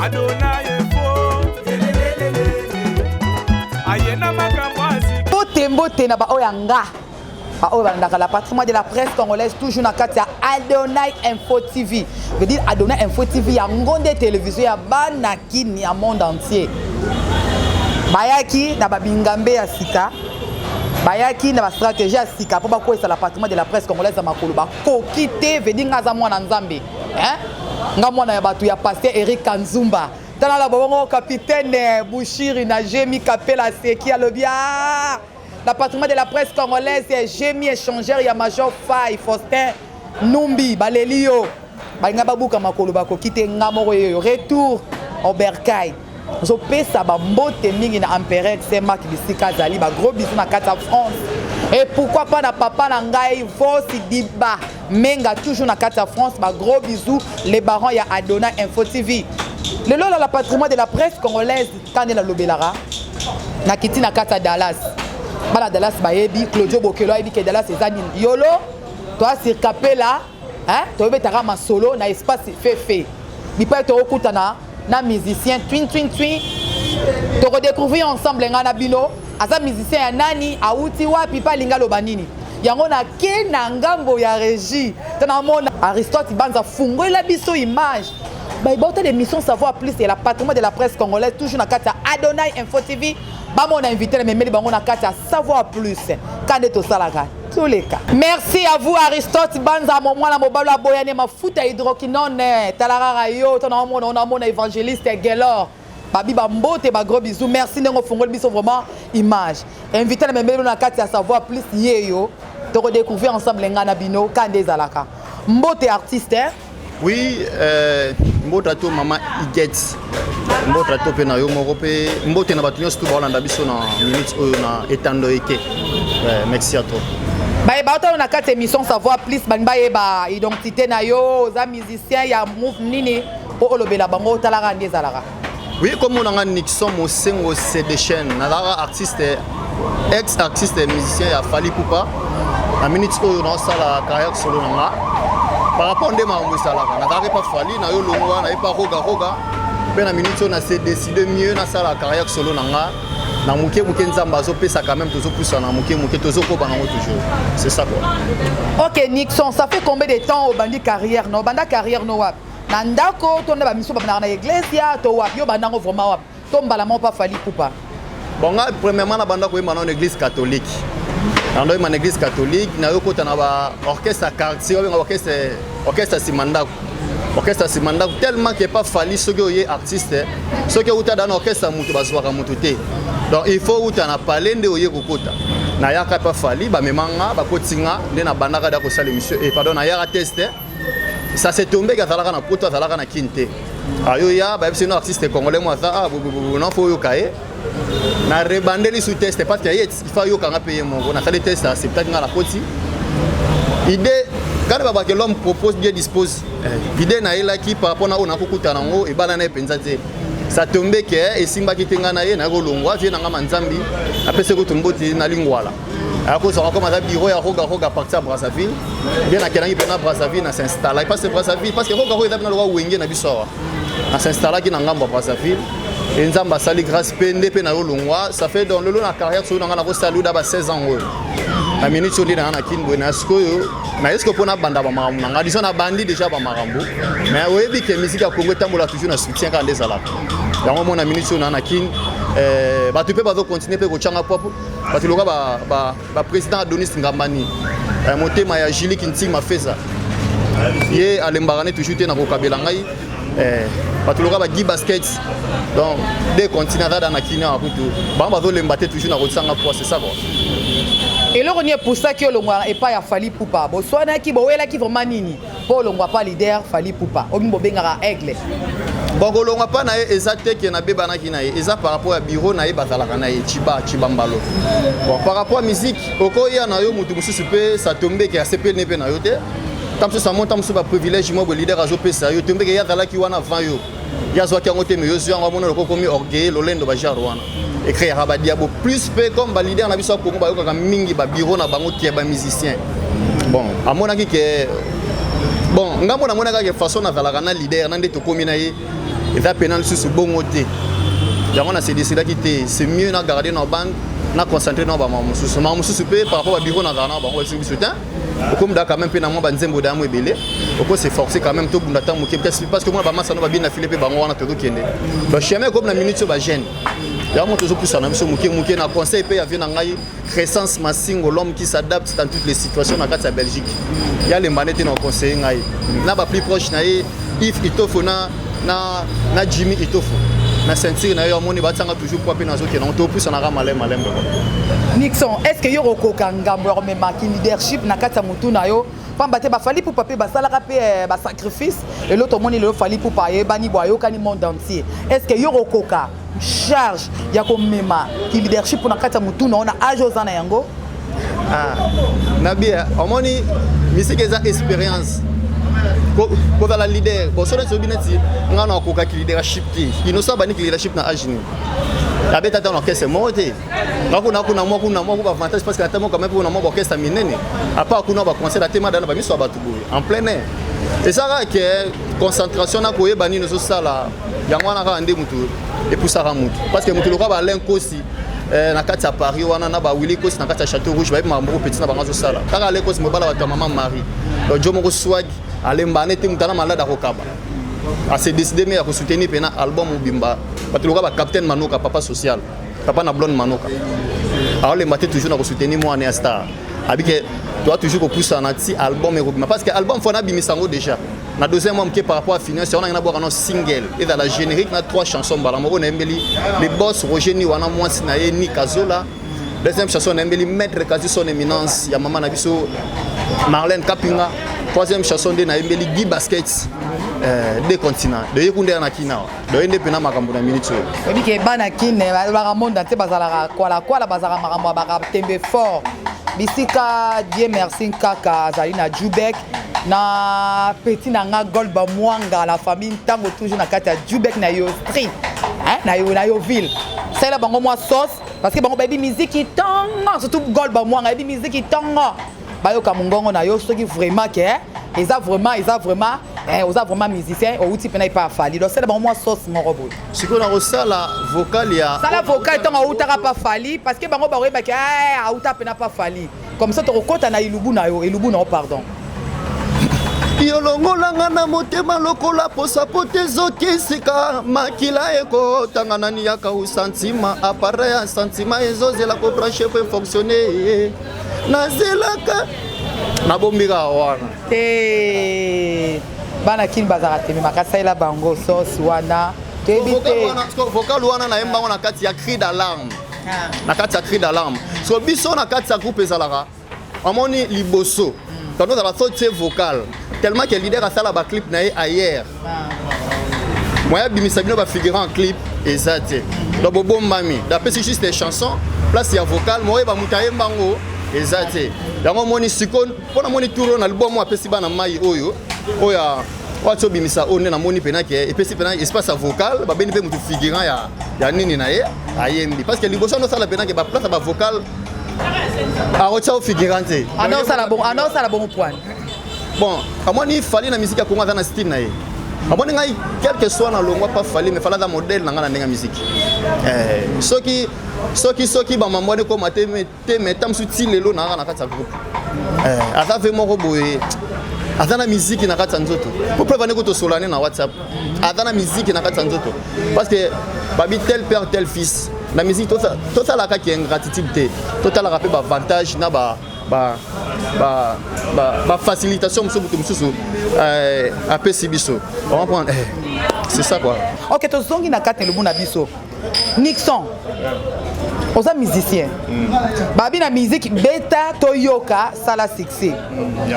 Adonai Info. Ayena makamwazi. Bote na ba oyanga. Ba oyanga la patrimoine de la presse congolaise toujours na kati ya Adonai Info TV. Veut dire Adonai Info TV ya ngonde télévision ya bana kini ya monde entier. Bayaki na babingambe ya sika. Bayaki na ba stratégie ya sika pour ba ko la patrimoine de la presse congolaise ya makolo ba kokite veut dire ngaza mwana nzambe. Nga mwana ya batu ya pasteur Eric Kanzumba. Tana la bongo capitaine Bouchiri na Jemi Kapela Seki alobia. La patrimoine de la presse congolaise est Jemi échangeur ya Major Fay Faustin Numbi Balelio. Ba nga babuka makolo ba kokite ngamoro yo retour au Bercail. Zo pesa ba mbote mingi na empereur Marc Bisika Zali ba gros bisous na kata France. Et pourquoi pas na papa na ngai Vosi Diba Menga toujours na kata France ba gros bisous les barons ya Adonai Info TV. Le lolo la patrimoine de la presse congolaise Kane la Lobelara na kiti na kata Dallas. Bala Dallas bayebi Claudio Bokelo ayebi ke Dallas ezani yolo toi sur Capella toi betara ma solo na espace fait. Bipa to okutana na musicien twin to redécouvrir ensemble ngana bino aza musicien ya nani auti wapi pa linga lobanini yango na ke na ngambo ya régie tana mona Aristote banza fungola biso image ba ibota de mission savoir plus et la patrimoine de la presse congolaise toujours na kata Adonai Info TV ba mona invité les memeli bango na kata savoir plus kande to salaka tous les cas. Merci à vous Aristote banza mwana mobalo boyane mafuta hydroquinone talarara yo tana mona évangéliste Gelor Babi Bambote ba gros bisous merci nengo fongol biso vraiment image invité les memeli na kata savoir plus yeyo to redécouvrir ensemble ngana bino kande zalaka mbote artiste. Oui, mbote to mama Igets. Mbote to pe na yo moko pe mbote na batu nyonso to balanda biso na minute oyo na etando eke. Merci à toi. Ba bato na kati émission savoir plus banba yeba identité na yo za musicien ya move nini o olobela bango talaka ndezalaka. Oui, comme on a Nixon Mosengo c'est des chaînes. Na artiste ex-artiste musicien ya Fali Poupa. Na minute oyo na sala carrière solo na par rapport à des membres de Salaka, n'a pas fallu, n'a eu le mois, n'a pas roga. Ben la minute on a décidé mieux dans sa carrière solo nanga, na muke nzamba zo pesa quand même toujours plus na muke toujours ko bango toujours. C'est ça quoi. OK Nixon, ça fait combien de temps au bandi carrière no banda carrière no wap. Na ndako to na ba miso ba na iglesia to wap yo bandango vraiment wap. To mbala mo pas Fali Poupa. Bon, premièrement na banda ko na église catholique. Dans une église catholique, nous avons un orchestre à quartier, un orchestre Simanda. Orchestre Simanda, tellement qu'il n'y a pas fallu ceux qui sont artistes, ceux qui sont dans l'orchestre à Moutoute. Donc il faut que nous parlions de Oyekokota. Il n'y a pas fallu, mais manga, Kotinga, na bandaka da kosala émission. Et pardon, il y a un test. Ça s'est tombé quand il y a un poto, il y a un kinte. Il y a un artiste congolais, il faut que na rebandeli sous test parce que il faut yo kanga payer mon on a fait le test c'est peut-être na la poti idée quand baba que l'homme propose Dieu dispose idée na ela qui par rapport na on a kokuta nango e bana na penza te ça tombe que et simba kitenga na ye na kolongwa vie na ngama nzambi apese ko tomboti na lingwala ako ça comme ça bureau ya roga partir à Brazzaville bien na kelangi pena Brazzaville na s'installer parce que Brazzaville parce que roga na lwa wenge na biso na s'installer ki na ngambo Brazzaville. Et Nzamba sali grâce pende pe na longwa ça fait dans le long la carrière sur na ko salu da ba 16 ans la minute sur na na kinbo na sko yo na est-ce que pona banda ba marambo na disons na bandi déjà ba marambo mais oyebi que musique ya Congo tambola toujours na soutien quand des ala yango mona minute sur na kin ba tu peux pas continuer pe ko changa pop ba tu loka ba président Adonis Ngambani motema ya Julie Kinti ma fait ça ye alembarane toujours te na ko kabela ngai Patologa ba Guy Basket donc des continents dans la Kenya à Kutu bamba zo lembaté toujours na rotsanga pour c'est ça quoi et là on est pour ça que le mois et pas ya Fali Poupa bo soana ki bo wela ki vraiment nini pour le mois pas leader Fali Poupa omi bo bengara aigle bon ko longa pa na ezate ke na beba na kina eza par rapport à bureau na e bazalaka na e chibambalo bon par rapport à musique oko ya na yo mutu mususu pe ça tombe ke CPL ne pe na yo te tam ça monte tam ba privilège mo bo leader azo pe ça yo tombe ke ya dala ki wana avant yo ya zo ki ngote me yo zo ngamo na ko komi orgueil lolendo ba jar wana et créer rabadia bo plus pe comme ba leader na biso ko ba yo ka mingi ba bureau na bango tie ba musicien bon amona ki ke bon ngamo na mona ka ke façon na dala kana leader na nde to komi na ye eza pena lisusu bongo te yango na se décidaki te c'est mieux na garder na bande na concentrer na ba mosusu ma mosusu pe par rapport à biro na garana bango biso biso ta comme da quand même pe na mo banzembo da mo ebele oko se forcer quand même to bunda ta moke parce que moi ba masa no ba bien na filer pe bango wana to kende donc jamais comme na minute ba jeune yango to zo poussa na biso moke na conseil pe ya vie na ngai Crescence Massingo l'homme qui s'adapte dans toutes les situations na kati Belgique ya le manete na conseiller ngai na ba plus proche na Yves Itofo na Jimmy Itofo na sentir na yo moni batanga toujours pour penazo ke na to poussa na malem Nixon, est-ce que yo rokoka ngambo ya mema ki leadership na kati ya mutu na yo pamba te ba fali pour papier ba sala ka pe ba sacrifice et l'autre moni le fali pour payer bani boyo kani monde entier est-ce que yo rokoka charge ya ko mema ki leadership na kati ya mutu na ona ajo zana yango na bien omoni misike za expérience ko la leader bo so so binati ngana ko ka leadership ti inosa bani leadership na ajini abeta dans l'orchestre monté kuna ba avantage parce que la tellement quand même pour na mo orchestre minene à part kuna ba concert la tema dans ba miso ba tubu en plein air et ça que concentration na ko yebani no so sala yango na ka ande mutu et pour ça mutu parce que mutu loka ba lenkosi na kati ya Paris wana na ba Willy Kosi na kati ya Château Rouge ba mambo petit na ba ngazo sala kaka lenkosi mobala wa maman Marie donc jomo ko swag alembane te mutana malada ko kaba a se décider mais à soutenir pena album Bimba parce que le capitaine Manoka papa social papa na blonde Manoka alors les maté toujours na soutenir moi en star abike toi toujours ko pousser na ti album et Bimba parce que album fona bimisango déjà na deuxième mois que par rapport à finance on a na boka no single et dans la générique na 3 chansons bala moko na mbeli les boss Roger ni wana mwasi na ye ni Kazola deuxième chanson na mbeli maître quasi son éminence ya maman na biso Marlène Kapinga troisième chanson de na mbeli Guy Baskets des continents de yekunde na kina do ende pena makambo na minute ebi ke bana kine ba monde te bazala kwala bazala makambo ba tembe fort bisika Dieu merci kaka zali na Jubek na petit na nga Golba Mwanga la famille tango toujours na kati ya Jubek na yo street na yo ville c'est là bango moi sauce parce que bango baby musique tango surtout Golba Mwanga baby musique tango bayo kamungongo na yo soki vraiment que ils a vraiment musicien au outil pena pas fali donc c'est bon moi sauce mon robot ce qu'on a reçu la vocale ya ça la vocale tant au tara pas fali parce que bango ba ba que ah outa pena pas fali comme ça to kota na ilubu na pardon yolongolanga na motema lokola posa pote zoki sika makila eko tanganani yaka u sentiment appareil un sentiment ezozela ko brancher pour fonctionner nazelaka nabombika wana te bana kin bazara te makasa ila bango sauce wana tebite vocal wana na yemba wana kati ya cri d'alarme na kati ya cri d'alarme so biso na kati ya groupe ezalaka amoni liboso quand on a la faute vocale tellement que le leader a fait la clip na ailleurs moi bimisa bino ba figurant en clip exact donc bon mami d'après c'est juste des chansons place ya vocal moi ba mutaye mbango exact yango moni sikon pona moni tour na album mo apesi bana mai oyo oya wacho bimisa one na moni pena ke epesi pena espace vocal ba beni pe mutu figurant ya nini na ye ayembi parce que liboso no sala pena ke ba place ba vocal a wacho figurante ana sala bon point bon amoni il fallait na musique ya Congo dans style na ye amoni ngai quel que soit na longwa pas fallait mais fallait da modèle na ngana ndenga musique soki ba mamone ko mate mais tam suti lelo na ngana kata groupe ata vraiment roboé ata na musique na kata nzoto pour prévenir ko to solane na WhatsApp ata na musique na kata nzoto parce que babi tel père tel fils la musique tout ça la ka qui ingratitude tout ça la rappel ba avantage na ba facilitation mususu après sibiso on va prendre c'est ça quoi. OK to zongi na kate le buna biso Nixon oza musicien babi na musique beta toyoka sala succès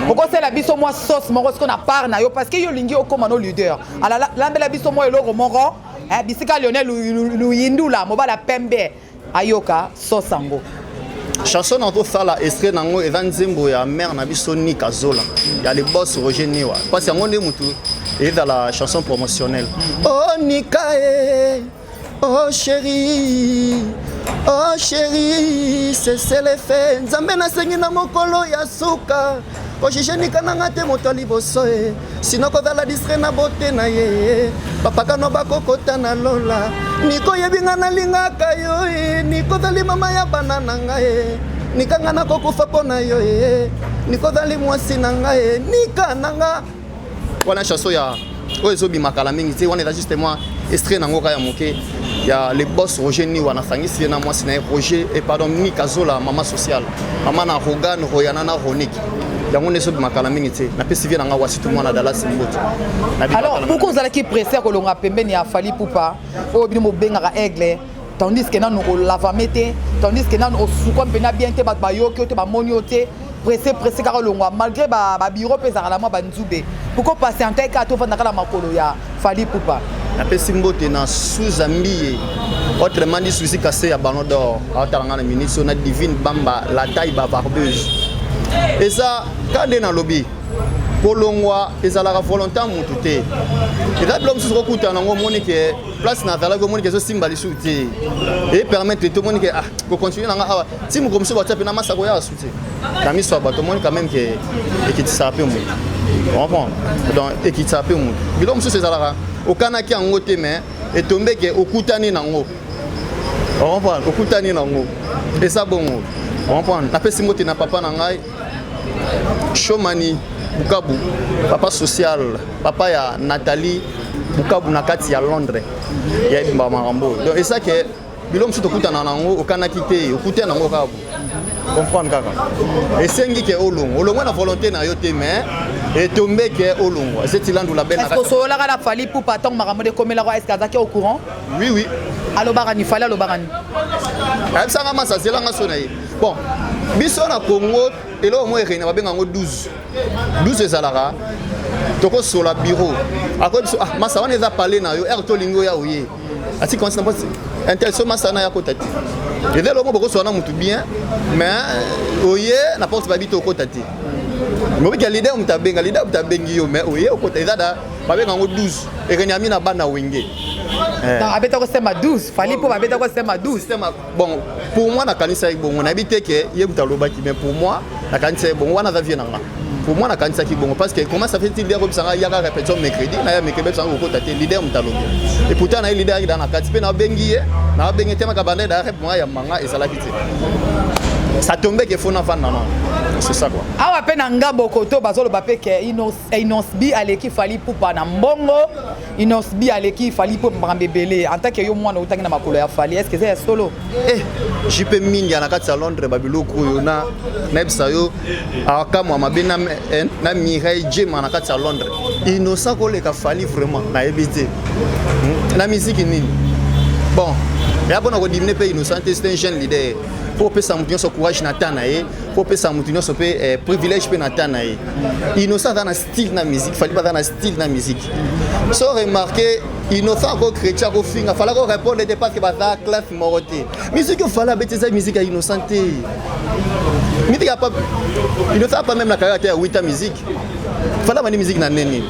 pourquoi c'est la biso moi sauce moko ce qu'on a part na yo parce que yo lingi okoma no leader ala la biso moi eloko moko bisika Lionel Luyindula mobala pembe ayoka sauce ango chanson na to sala extrait nango eza nzembo ya mère na biso ni Kazola ya le boss Roger Niwa parce que ngonde mutu et dans la chanson promotionnelle oh Nikae oh chérie c'est le fait nzambe na sengi na mokolo ya suka ojije nikananga te moto liboso e sino kozala distre na bote na ye papa kano bakokota na lola nikoyebinga nalingaka yo e nikozali mama ya bana na ngai nikanga na kokufa pona yo e nikozali mwasi na ngai nikananga wana chanson ya oyo ezobimaka la mingi te wana eza justement extrait nango kaya moke ya le boss Roger Niwa nasangisi na mwasi na Roger et pardon ni kazola mama sociale mama na Rogan Royana na Ronique yango neso bimaka la mingi te na pesi vie nanga wasi tout le monde na Dallas Mboto. Alors pourquoi vous allez qui pressé ko longa pembeni ya Fally Ipupa o bino mo bengaka aigle tandis que nanu ko lavamete tandis que nanu osuko mpena bien te ba yoki te ba moniote pressé car longwa malgré ba bureau pesa la moi ba nzube pourquoi patienter ka to fanda kala makolo ya Fally Ipupa na pesi mbote na sous-ambié autrement dit souci cassé ya ballon d'or atalanga na ministre na divine bamba la taille bavarbeuse et ça quand dans lobby kolongwa ezalaka volontaire mutu te eza biloko mosusu kokuta nango omoni ke place nazalaki omoni ke ezosimba lisu te e permettre te omoni ke kocontinue nanga awa ti moko mosusu batia mpe na masa koyaka su te na miso ya bato omoni quand même ke ekitisaka mpe motu comprendre donc ekitisaka mpe motu biloko mosusu ezalaka okanaki yango te mais etombe ke okutani nango comprendre okutani nango eza bongo comprendre napesi mbote na papa na ngai Chomani Bukabu, papa social, papa ya Nathalie Bukabu na kati ya Londres. Ya Ibimba Marambo. Donc et ça que bilom suto kutana nango okanaki te, okuta nango kabu. Comprendre kaka. Et sengi ke olongo na volonté na yo te mais et tomber ke olongo. C'est ilandu la belle. Est-ce que so la la Fally Ipupa tong Marambo de comme la roi est-ce qu'azaki au courant? Oui. Allo barani Fally allo barani. Ça nga masa zelanga sonayi. Bon, biso na Congo elo mo erena ba benga ngo 12 ezalaka toko sur la bureau ako biso masa wana eza parler na yo er to lingo ya oye ati commence na poste intéressant masa na ya kotati eza lo mo boko so na mutu bien mais oye na poste ba bito kotati mo bi leader mutabengi yo mais oye okota eza da ba benga ngo 12 erena mi na bana wenge. Abeta ko sema 12 Fally Ipupa abeta ko sema 12 bon pour moi na kanisa bon on habite que yebuta lobaki mais pour moi na kanisa bon wana za viena pour moi na kanisa ki bon parce que comment ça fait-il dire comme ça il y a répétition mercredi na ya mercredi ça ko tate leader mutalobi et pourtant na leader dans na kati pe na bengi na bengi tema ka bande da rep moi ya manga et ça la kiti ça tombe que faut na vendre non c'est ça quoi awa pe na ngambo koto bazolo bape ke inosbi aleki Fally Ipupa na mbongo inosbi aleki Fally Ipupa mbebele en tant que yo mwana utangi na makolo ya Fally est-ce que c'est solo jipe mingi na kati ya Londres babiloko yo na nebsa yo akamwa mabena na Mireille Jema na kati ya Londres innocent ko leka Fally vraiment na ebité na musique nini bon ya bona ko dimne pe innocent c'est un jeune leader pour pesa mutu nyonso courage na tana ye pour pesa mutu nyonso pe privilège pe na tana ye innocent dans style na musique Fally pas dans style na musique so remarquer innocent ko chrétien ko finga fallait ko répondre de parce que baza classe moroté musique fallait bêtise musique à innocenté musique a pas innocent pas même la caractère 8 ans musique fallait mani musique na neni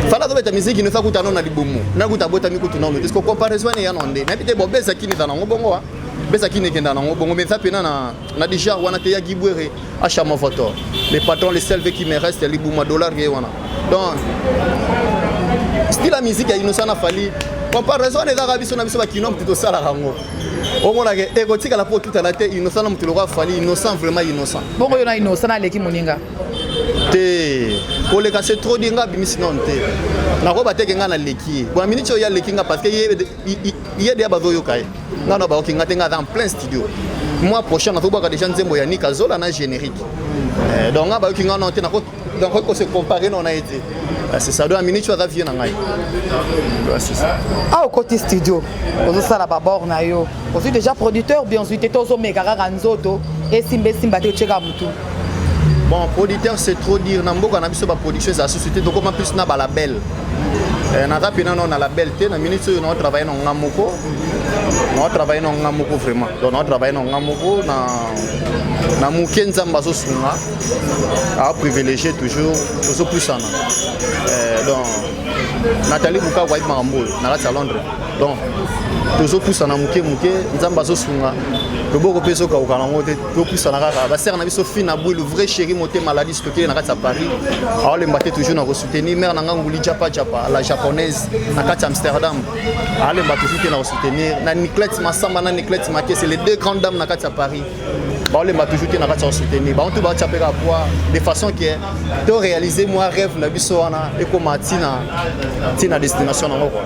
fallait ko beta musique innocent ko tano na libomo na ko tabota mi ko tuno parce que comparaison ya nonde na bité bobeza kini za nango bongo wa besa kini kenda nango bongo mais ça pena na déjà wana te ya gibwere acha ma photo les patrons les seuls qui me reste les bouma dollars que wana donc style la musique ya innocent na Fally comparaison les arabes sont na biso ba kinom plutôt ça la rango au moins que égotique la porte tout à la tête innocent na mutu le roi Fally innocent vraiment innocent bongo yo na innocent na leki moninga te pour les casser trop dinga bimisi non te na ko bateke nga na leki bon minute yo ya leki nga parce que il des bazo yo kai nga na ba okinga tenga dans plein studio mois prochain na to ba déjà nzembo ya Nika Zola na générique donc nga ba okinga non te na ko donc ko se comparer non a été c'est ça doit minute yo za vie na ngai c'est ça au côté studio ozo sala ba bord na yo aussi déjà producteur bien sûr te ozo mekara nzoto et simba te cheka mutu. Bon, producteur, c'est trop dire. Namboka na biso ba production ça société donc comment plus na ba label. Na rapina non na label té na minute on travaille non ngamoko. On travaille non ngamoko vraiment. Donc on travaille non ngamoko na mukenza mbazo sunga. A privilégier toujours plus ça. Donc Nathalie Bouka wa Mambo na la Londres. Donc toujours tous en amuke nzamba zo sunga. Le beau peso ka okala ngote to plus na kaka ba ser na biso fina boule le vrai chéri moté maladie stocké na kati Paris. Alors le mbaté toujours na soutenir mère na nganguli japa la japonaise na kati Amsterdam. Alors le mbaté toujours na soutenir na Nicolette Massamba na Nicolette Maké c'est les deux grandes dames na kati Paris. Bon les mbaté toujours na kati soutenir. Ba on tout ba chapé ka poa de façon que to réaliser moi rêve na biso wana et comme tina destination na ngoko.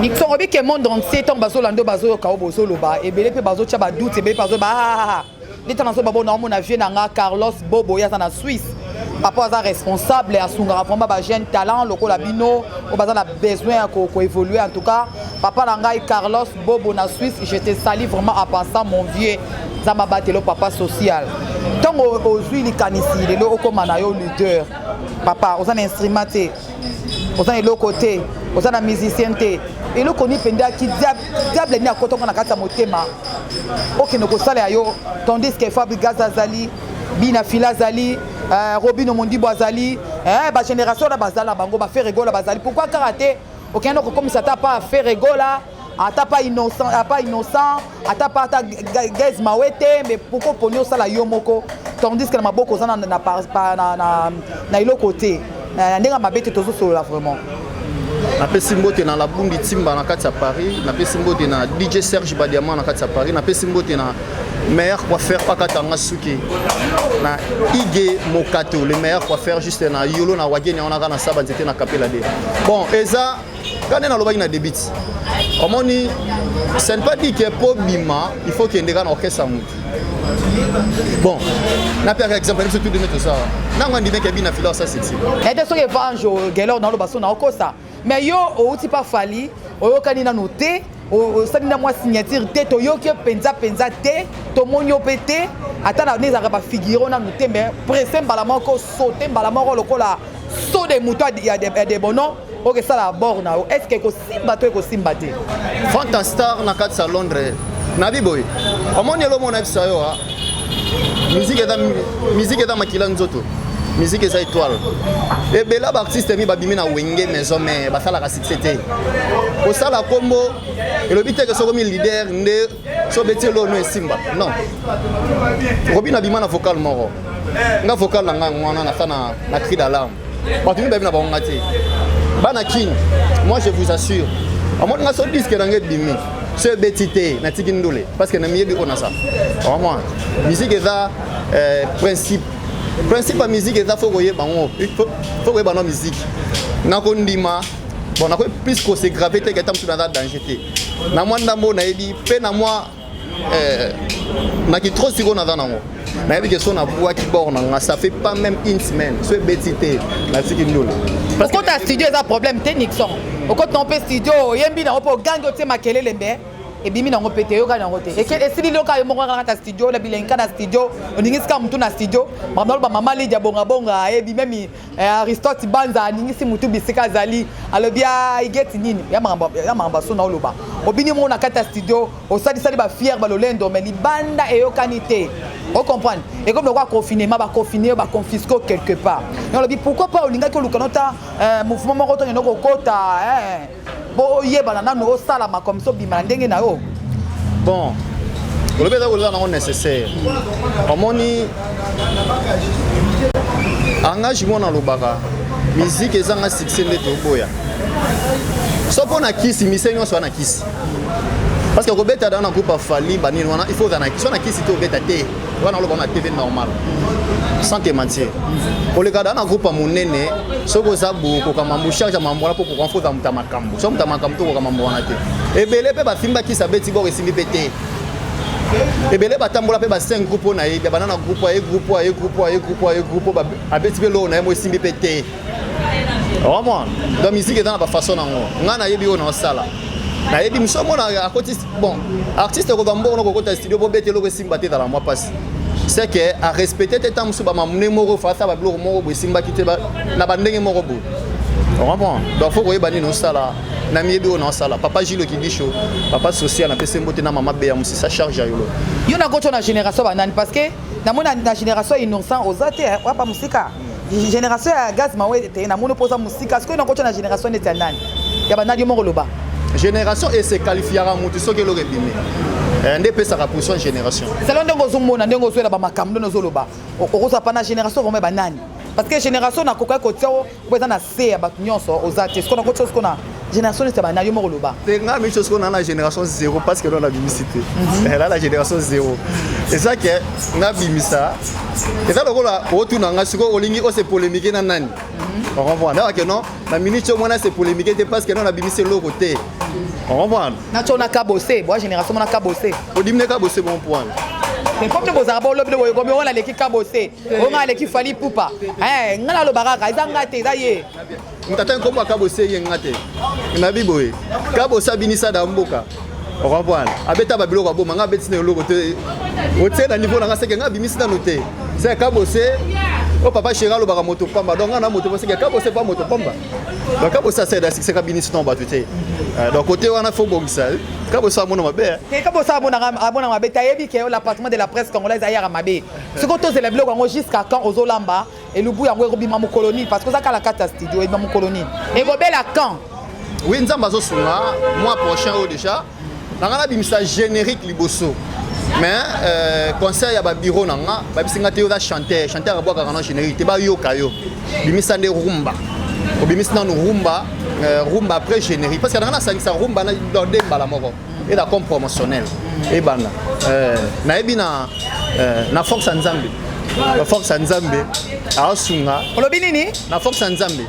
Nixon obi ke monde entier ton bazo lando bazo ka obozo loba et belé pe bazo cha ba doute belé bazo ba les temps babo na mon avion na Carlos Bobo ya na Suisse papa za responsable à sunga vraiment ba jeune talent loko la bino o baza na besoin ko évoluer en tout cas papa na ngai Carlos Bobo na Suisse je te salue vraiment à passant mon vieux za mabatelo papa social tant ozui likanisi lelo okomana yo leader papa oza na instrumenté oza na côté oza na musicien te et le koni penda ki diable ni akotonga na kata motema okino ko sala yo tandis que Fabrice Azali Bina Fila Azali Robino Mondibo Azali ba génération na bazala bango ba faire rigola bazali pourquoi karaté aucun autre comme ça t'a pas faire rigola ata pas innocent ata pas ta gaz mawete mais pourquoi pogno sala yo moko tandis que na maboko za na ilo côté ndenga mabete tozo solo vraiment na pesi mbote na la bundi timba na kati Paris na pesi mbote na DJ Serge Badiama na kati Paris na pesi mbote na meilleur coiffeur pakatanga suki na Ige Mokato le meilleur coiffeur juste na yolo na wageni on a na saba nzete na Kapela de bon eza quand na lobaki na débit omoni c'est pas dit que pour bima il faut qu'il y ait des orchestre mutu bon na par exemple tout de mettre ça na ngandi meke bina fila ça c'est et de so que vanjo gelor na lo baso na okosa mais yo outi pas fali oyokani na noté o salina moi signature te to yoki penza te to monyo pété ata na neza ba figure na noté mais pressé mbalama ko sauter mbalama ko lokola saut des moutons il y a des bonhommes OK ça la borne est-ce que ko simba to ko simba te Fantastar na kati sa Londres na biboy omoni lo mona bisa yo musique est dans makila nzoto musique est étoile et bela ba artiste mi babimi na wenge maison mais ba sala ka succès au sala combo et le but que so comme leader nde so beti lo no simba non robina bima na vocal moro nga vocal nga mwana na sana na cri d'alarme ba tumi babina ba ngati bana king moi je vous assure à moi nga so disque na ngedimi c'est betité na tikindole parce que na miyebi on a ça vraiment musique est là principe à musique est là faut voyer bango faut voyer bango musique na ko ndima bon na ko plus que c'est gravé te que tam sur dans danger te na moi ndambo na ebi pe na moi na ki trop siko na danango na ebi que son na bois qui borne na ça fait pas même une semaine c'est betité na tikindole parce que ta studio est un problème technique son au côté on peut studio yembi na opo gango te makelele mbe et bimi na ngopete yo kana ngote et si lilo ka yo mo ka studio la bilenka na studio oningisa mutu na studio mamalo ba mama Lydia bonga et bi même Aristote Banza ningisi mutu bisika zali alobia igeti nini ya mamba so na oloba obini mo na kata studio o sali ba fier ba lolendo mais libanda e yo kanité on comprend et comme le roi confinement ba confiner ba confisquer quelque part on lobi pourquoi pas olinga ko lukanota mouvement moko to ngoko kota bo yeba na no sala ma comme so bima ndenge na yo bon le béda ko na nécessaire omoni engagement na lobaka musique ezanga succès ndeto boya so pona kisi misenyo so na kisi parce que Robeta dans un groupe à Fali banini wana il faut dans qui sont na kisi to beta te wana lo na TV normal sans te mentir pour les gars dans un groupe à monene soko zabu ko kama mbushaka mambola pour qu'on faut amta makambo so mta makambo to ko kama mbona te e belé pe ba simba ki sabeti bo resimi pété e belé ba tambola pe ba 5 groupes na ye banana groupe ba abeti pe lo na mo simbi pété vraiment dans musique dans la façon nango ngana yebi ona sala na yebi msomo na akoti bon artiste ko bambo on ko ta studio bo betelo ko simba te dans la moi passe c'est que à respecter tes temps sur ba mamne moko fasa ba bloko moko bo simba kite ba na bandenge moko bo vraiment donc faut ko yebani no sala na miyebi ona sala papa Gilo qui dit chaud papa social na pese mbote na mama be ya musisa charge ya yolo yo na koto na génération banane parce que na mona na génération innocent ozate wa pa musika génération ya gaz mawe te na mono posa musika parce que na koto na génération neti nani ya banadi moko loba génération et se qualifiera mutu soki eloko ebimi nde epesaka position génération selo ndenge ozomona ndenge ozoyela bamakambo nde ozoloba okozwa pa na génération vraimen banani parce que génération nakokai kotia o po eza na se ya bato nyonso oza te sikoyo nakotia sikoyo na génération neti ya banani yo moko loba te nga mi chose kona na génération 0 parce que non abimisi te là la génération 0 eza ke nga bimisa eza lokola otuna nga sikoyo olingi ose polémique na nani on comprend donc que non la minute au moins c'est polémique parce que non abimisi eloko te on comprend na tio na kabose bo génération mona kabose odimine kabose bon point mais comme nous avons l'objet de comme on a l'équipe kabose on a l'équipe fali poupa ngala lo baraka izanga te zaye mutata nkombo kabose yengate nabi boye kabose abinisa da mboka on comprend abeta babiloko aboma nga beti na eloko te otie na niveau na nga seke nga bimisi na note c'est kabose o papa chéra lo baka moto pamba donc na moto parce que kabose pas moto pamba donc kabose ça c'est kabinisi non batuté donc côté wana faut bongisa kabose amona mabe te kabose amona mabe tayebi ke l'appartement de la presse congolaise ayara mabe ce que tous les biloko ngo jusqu'à quand ozolamba et lubu yango ekobima mu colonie parce que ça kala kata studio et mu colonie et gobela quand oui nzamba zo sunga mois prochain au déjà nangana bimisa générique liboso mais conseil ya ba bureau nanga ba bisinga te oza chanter abwa kana générique te ba yoka yo bimisa nde rumba obimisa na rumba rumba après générique parce que nangana sangisa rumba na dorde mbala moko et la com promotionnel et bana na ebina na force nzambe la force nzambe asunga olobi nini na force nzambe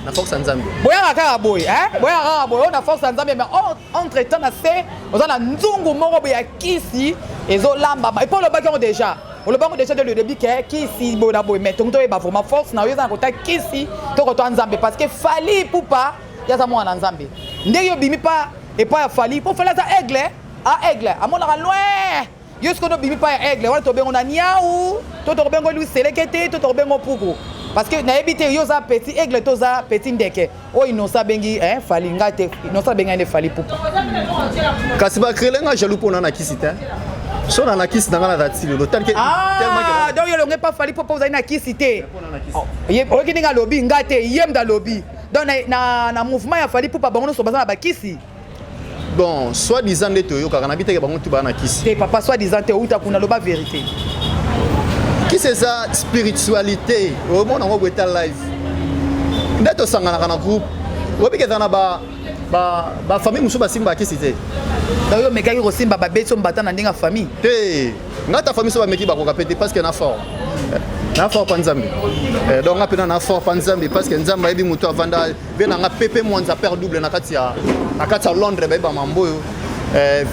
boya kaka boy boya kaka boy na force nzambe mais entre temps na se oza na nzungu moko boya kisi ezolamba et pour le bac déjà le banc déjà de le début kisi bona boy mais tonto e ba vraiment force na yo za kota kisi to ko to nzambe parce que fali poupa ya za mwana nzambe ndenge yo bimi pa et pas fali pour faire ça aigle à mon loin jusqu'au no bimi pa aigle wala to bengo na niau to bengo lui selekete to bengo puku parce que na ebité yo za petit aigle to za petit ndeke o inosa bengi fali ngate inosa benga ne fali pupa kasi ba krelenga jaloux pona na kisita so na kisi na dati le tel que tellement donc yo longe pas fali pupa vous na kisite ye o kininga lobby ngate yem da lobby donc na mouvement ya fali pupa bango no so bazana ba kisi bon soit disant de toyo car na biteke bango tu ba na kisi te papa soit disant te uta kuna loba vérité qui c'est ça spiritualité au monde on va être live ndeto sangana kana groupe obike tana ba famille musu ba simba kisi te donc yo mekaki ko simba ba beto mbata na ndinga famille te ngata famille so ba meki ba ko kapete parce que na fort panzambi donc apena na fort panzambi parce que nzamba ebi mutu avanda bena nga pepe mwanza père double na kati ya Londres ba mamboyo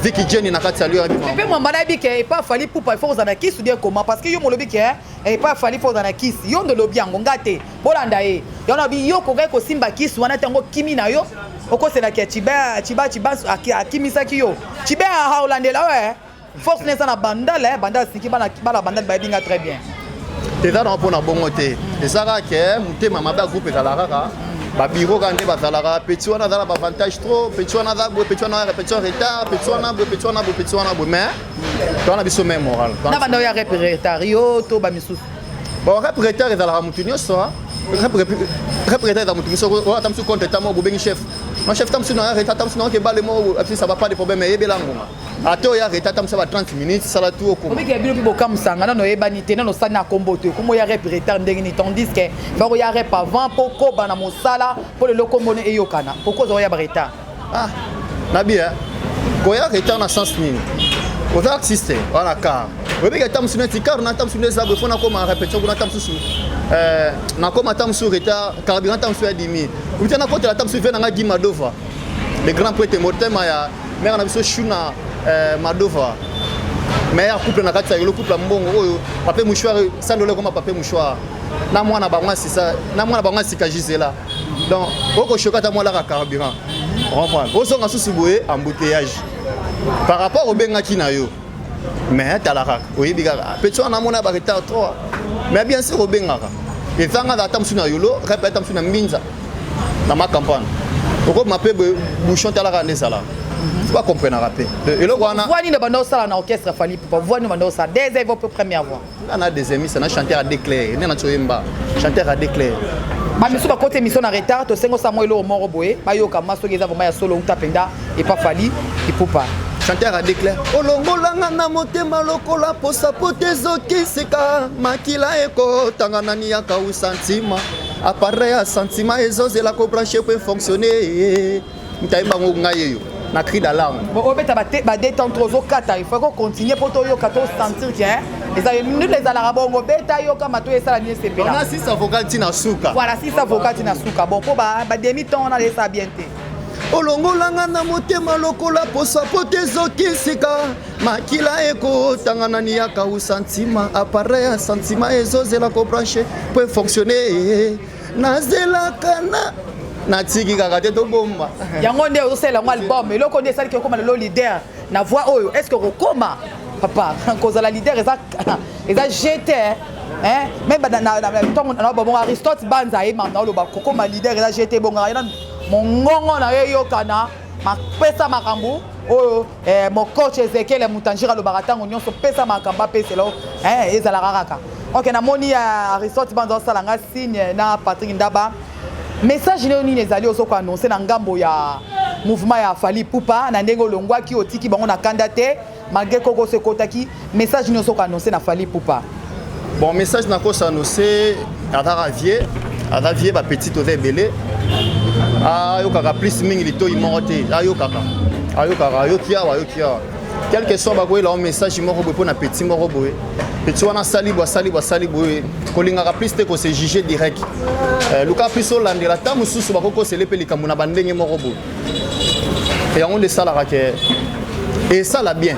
Vicky Jenny na kati ya lui pepe mwamba na bi ke pas fali poupa il faut za na kisu bien comment parce que yo molobi ke et pas fali faut za na kisu yo ndo lobi yango ngate bolanda ye yo na bi yo ko ga ko simba kisu wana tango kimi na yo okosela ke chiba akimisa ki yo chiba ha holandela ouais force nesa na bandal siki bana bandal ba binga très bien eza na mpona bongo te ezaka ke motema mabe ya groupe ezalaka kaka babiro kaka nde bazalaka peti wana azala bavantage trop peti wana aza boye peti wana repétition retard peti wana boye peti wana boye peti wana boye mais towana biso même moral na banda oyo ya rep retard yo to bamisusu bon rep retard ezalaka motu nyonso rep retard eza motu nyonso oyo ata mosu contre tamo bobengi chef non chef tamusu na retard tamusu na okebale mo ça va pas de problème eyebela ngonga ate oyo ya retard tamusu ba 30 minutes sala tout okoma obiki bino mpe bokamusanga nano oyebani te nano osali na kombo te komo ya rep retard ndenge ni tandis ke fako ya rep avant mpo koba na mosala mpo lelo kombo ne eyokana pourquoi oza oyaba retard nabi koya retard na sens nini oza artiste wana car oyebiki ata mosu neti car na ta mosu eza boye fo nakoma répétition kuna ta mosusu nakoma ta mosu retard carburant ta mosu ya dimi obiti nakotela ta mosu ve nanga Guy Madova le grand poète motema ya mare na biso Shuna Madova meilleur couple na kati ya yolo couple mbongo oyo pape mouchoir sandole comme pape mouchoir na mwana bango sika gisela donc oko chokata mwana ka carburant on comprend osonga susu boye embouteillage par rapport au bengaki na yo mais talaka oyebi kaka petit wana mona ba retard 3 mais bien sûr obengaka ezanga da tamsu na yolo répète tamsu na mbinza na ma campagne oko mape bouchon talaka ndesala pas comprendre rapper et le wana voix ni de bando sala na orchestre fali pour voix ni bando sa des évo première voix on a des amis ça na chanteur à déclarer ni na tsoyemba chanteur à déclarer Mamisu ba côté mission en retard to sengo Samuel moro boye ba yo kama so geza vraiment ya solo utapenda et pas fali et poupa chanteur a déclaré olongolanga na motema lokola posa potezoki sika makila eko tanganani ya kau sentiment appareil à sentiment ezozela ko brancher pour fonctionner ntaimba ngai yo na cri d'alarme bon obeta ba détendre trop kata il faut qu'on continue pour to yo kato sentir que les minutes les alara bongo beta yo kama to esala ni sepela on a 6 avocats tina suka voilà 6 avocats tina suka bon pour ba demi temps on a laissé bien té olongolanga na motema lokola posa potezoki sika makila eko tanganani ya kau sentiment appareil à sentiment ezozela ko brancher pour fonctionner nazela kana natiki kaka te to bomba yango nde osela ngo album eloko nde esali koma le leader na voix oyo est-ce que okoma papa kozala leader eza jeté hein même na ntongo na bon Aristote banza e mama oloba kokoma leader eza jeté bonga yana mongongo na ye yokana mapesa makambu oyo mon coach Ezekiel Mutanjira lo baratango nyonso pesa makamba peselo hein ezala kaka OK na moni Aristote banza osalanga signe na Patrick Ndaba message nini ezali osoko annoncer na ngambo ya mouvement ya Fali Poupa na ndengo longwa ki otiki bango na candidaté malgré koko se kotaki message nini osoko annoncer na Fali Poupa bon message na ko annoncer à vie ba petit ove belé ayo kaka plus mingi lito imorote ayo kia quelque soit ba ko la message moko bo na petit moko boye petit wana sali boye kolinga plus te ko se juger direct luka piso landela ta mususu ba ko se lepe likambo na bandenge moko boye et on de ça la raquette et ça la bien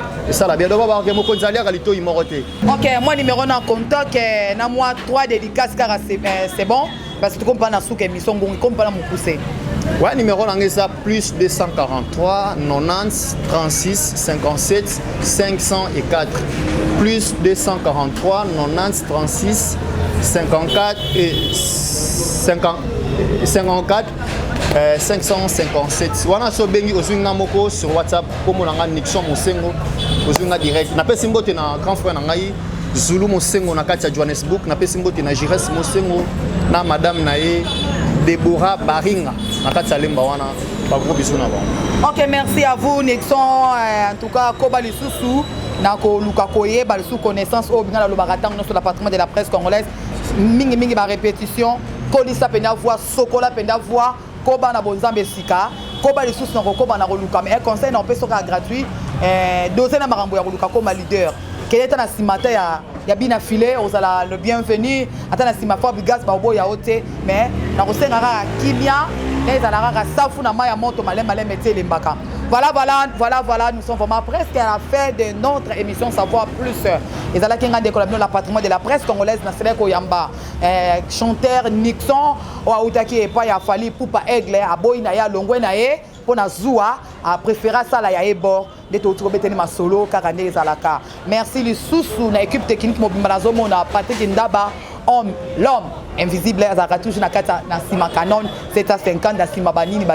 donc ba ko moko nzalia kalito imorote OK moi numéro na contact na moi 3 dédicaces car c'est bon parce que tu comprends na sous émission ngongi comprends mon pousser ouais numéro na ngeza plus 243 90 36 57 504 plus 243 90 36 54 et 54 557 wana so bengi ozinga moko sur WhatsApp comme nanga Nixon Mosengo ozinga direct na pesi mbote na grand frère na ngai Zulu Mosengo na kati ya Johannesburg na pesi mbote na Jires Mosengo na madame na ye Deborah Baringa na kati ya lemba wana ba gros bisous na ba. OK merci à vous Nixon en tout cas koba lisusu na ko luka koye ba sous connaissance au binga lo baratang sur l'appartement de la presse congolaise mingi ba répétition kolisa penda voix sokola penda voix koba na bonzambe sika koba lisusu na koba na luka mais un conseil na peut soka gratuit doser na marambo ya luka comme leader keleta na simata ya bina filé osala le bienvenu ata na sima fort bigas ba boya ote mais na kosenga kaka kimia ezala kaka safu na maya moto malema metele mbaka voilà nous sommes vraiment presque à la fin de notre émission Savoir Plus ezala kinga de collaborer la patrimoine de la presse congolaise na Seleko Yamba chanteur Nixon o autaki epa ya Fali Poupa Aigle aboyi na ya longwe na ye pona zua a préféré ça la ya ebor de to beteni ma solo kaka ndé ezalaka merci lisusu na équipe technique mobimba zomo na Patrick Ndaba l'homme invisible azaka toujours na kata na sima canon 750 na sima banini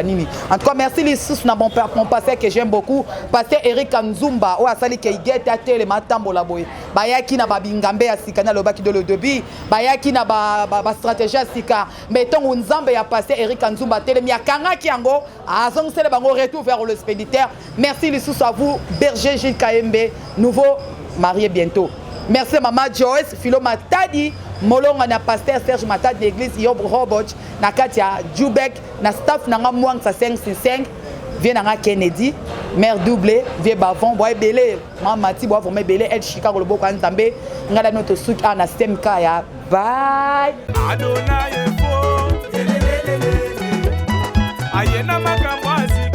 en tout cas merci les sous na mon pasteur que j'aime beaucoup pasteur Eric Nzumba o asali ke igeta tele matambola boy bayaki na babingambe ya sika na lobaki de le début bayaki na ba stratégie sika mettons nzambe ya pasteur Eric Nzumba tele mi akanga kiango azong sele bango retour vers le spéditeur merci les sous à vous berger Gilles Kaembe nouveau marié bientôt. Merci Maman Joyce, Philo Matadi, Molonga na pasteur Serge Matadi l'église Yob Robot, na Katia Djoubek, na staff nanga Mwang sa 565, vient nanga Kennedy, mère doublé, vieux bavon, boy belé, Maman Mati boy formé belé, El Chicago le boko Nzambe, ngala notre souk na système kaya. Bye.